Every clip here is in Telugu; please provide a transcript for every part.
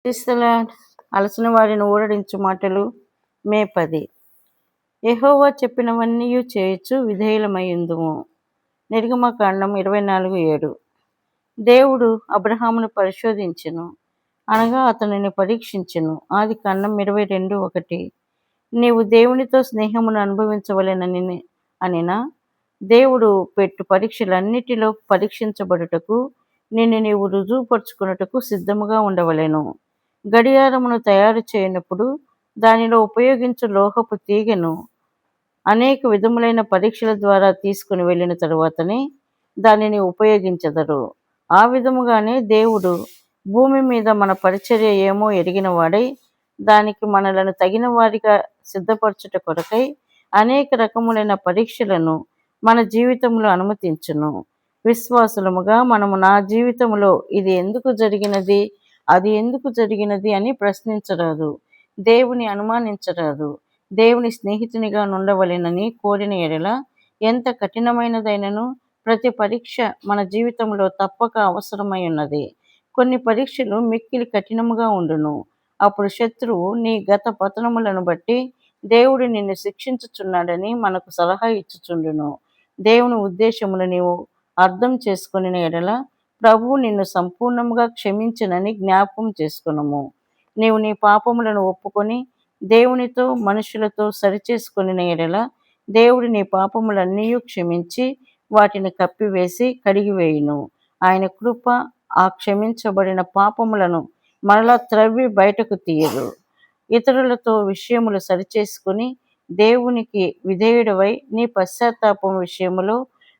క్రీస్తులా అలసిన వారిని ఊరడించు మాటలు మే 10. యెహోవా చెప్పినవన్నీయు చేయొచ్చు విధేయులమైయుందుము. నిర్గమకాండం 24:7. దేవుడు అబ్రహామును పరిశోధించెను, అనగా అతనిని పరీక్షించెను. ఆదికాండం 22:1. నీవు దేవునితో స్నేహమును అనుభవించవలెనని అనినా, దేవుడు పెట్టు పరీక్షలన్నిటిలో పరీక్షించబడుటకు నిన్ను నీవు రుజువుపరుచుకొనుటకు సిద్ధముగా ఉండవలెను. గడియారమును తయారు చేయనప్పుడు దానిలో ఉపయోగించు లోహపు తీగెను అనేక విధములైన పరీక్షల ద్వారా తీసుకుని వెళ్ళిన తరువాతనే దానిని ఉపయోగించెదరు. ఆ విధముగానే దేవుడు భూమి మీద మన పరిచర్య ఏమో ఎరిగిన వాడై, దానికి మనలను తగిన వారిగా సిద్ధపరచుట కొరకై అనేక రకములైన పరీక్షలను మన జీవితంలో అనుమతించును. విశ్వాసులముగా మనము నా జీవితంలో ఇది ఎందుకు జరిగినది, అది ఎందుకు జరిగినది అని ప్రశ్నించరాదు. దేవుని అనుమానించరాదు. దేవుని స్నేహితునిగా నుండవలెనని కోరిన ఎడల ఎంత కఠినమైనదైనను ప్రతి పరీక్ష మన జీవితంలో తప్పక అవసరమై ఉన్నది. కొన్ని పరీక్షలు మిక్కిలి కఠినముగా ఉండును. అప్పుడు శత్రువు నీ గత పతనములను బట్టి దేవుడు నిన్ను శిక్షించుచున్నాడని మనకు సలహా ఇచ్చుచుండును. దేవుని ఉద్దేశమును నీవు అర్థం చేసుకొనిన ఎడల ప్రభువు నిన్ను సంపూర్ణముగా క్షమించునని జ్ఞాపకం చేసుకొనుము. నీవు నీ పాపములను ఒప్పుకొని దేవునితో మనుషులతో సరిచేసుకొనిన ఎడల దేవుడు నీ పాపములన్నీయూ క్షమించి వాటిని కప్పివేసి కడిగివేయును. ఆయన కృప ఆ క్షమించబడిన పాపములను మరలా త్రవ్వి బయటకు తీయదు. ఇతరులతో విషయములు సరిచేసుకుని దేవునికి విధేయుడవై నీ పశ్చాత్తాపం విషయములో,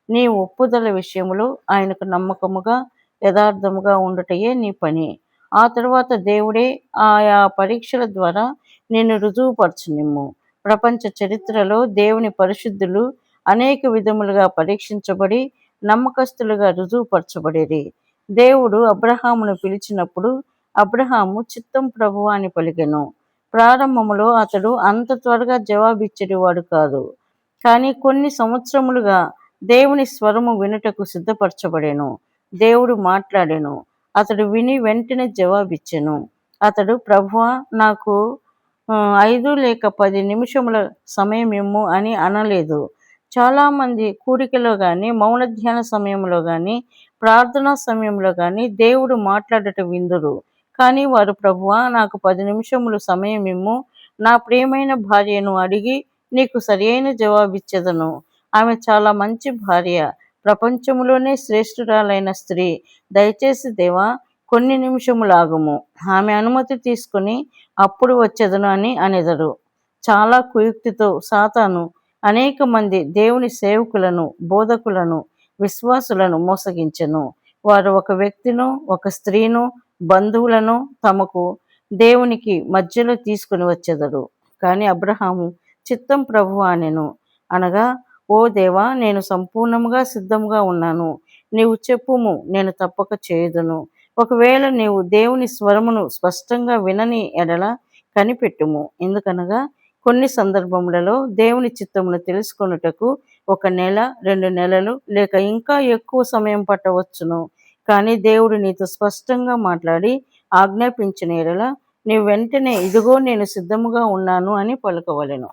నీ ఒప్పుదల విషయములో ఆయనకు నమ్మకముగా యథార్థముగా ఉండుటయే నీ పని. ఆ తరువాత దేవుడే ఆయా పరీక్షల ద్వారా నిన్ను రుజువుపరచునిమ్ము. ప్రపంచ చరిత్రలో దేవుని పరిశుద్ధులు అనేక విధములుగా పరీక్షించబడి నమ్మకస్తులుగా రుజువుపరచబడిరి. దేవుడు అబ్రహామును పిలిచినప్పుడు అబ్రహాము చిత్తం ప్రభువా అని పలికెను. ప్రారంభములో అతడు అంత త్వరగా జవాబిచ్చేవాడు కాదు, కానీ కొన్ని సంవత్సరములుగా దేవుని స్వరము వినుటకు సిద్ధపరచబడెను. దేవుడు మాట్లాడెను. అతడు విని వెంటనే జవాబిచ్చెను. అతడు ప్రభువా నాకు 5 లేక 10 నిమిషముల సమయం ఇమ్ము అని అనలేదు. చాలామంది కూడికలో కానీ, మౌన ధ్యాన సమయంలో కానీ, ప్రార్థనా సమయంలో కానీ దేవుడు మాట్లాడట విందురు. కానీ వారు ప్రభువా నాకు 10 నిమిషములు సమయం ఇమ్ము, నా ప్రియమైన భార్యను అడిగి నీకు సరియైన జవాబిచ్చెదను. ఆమె చాలా మంచి భార్య, ప్రపంచములోనే శ్రేష్ఠురాలైన స్త్రీ. దయచేసి దేవా కొన్ని నిమిషములాగుము, ఆమె అనుమతి తీసుకుని అప్పుడు వచ్చెదను అని అనెదరు. చాలా కుయుక్తితో సాతాను అనేక మంది దేవుని సేవకులను, బోధకులను, విశ్వాసులను మోసగించెను. వారు ఒక వ్యక్తిను, ఒక స్త్రీను, బంధువులను తమకు దేవునికి మధ్యలో తీసుకుని వచ్చెదరు. కానీ అబ్రహాము చిత్తం ప్రభువా అనెను. అనగా, ఓ దేవా, నేను సంపూర్ణముగా సిద్ధముగా ఉన్నాను. నీవు చెప్పుము, నేను తప్పక చేయుదును. ఒకవేళ నీవు దేవుని స్వరమును స్పష్టంగా వినని ఎడల కనిపెట్టుము. ఎందుకనగా కొన్ని సందర్భములలో దేవుని చిత్తమును తెలుసుకొనుటకు 1 నెల, 2 నెలలు లేక ఇంకా ఎక్కువ సమయం పట్టవచ్చును. కానీ దేవుడు నీతో స్పష్టంగా మాట్లాడి ఆజ్ఞాపించిన ఎడల నీవు వెంటనే ఇదిగో నేను సిద్ధముగా ఉన్నాను అని పలుకవలెను.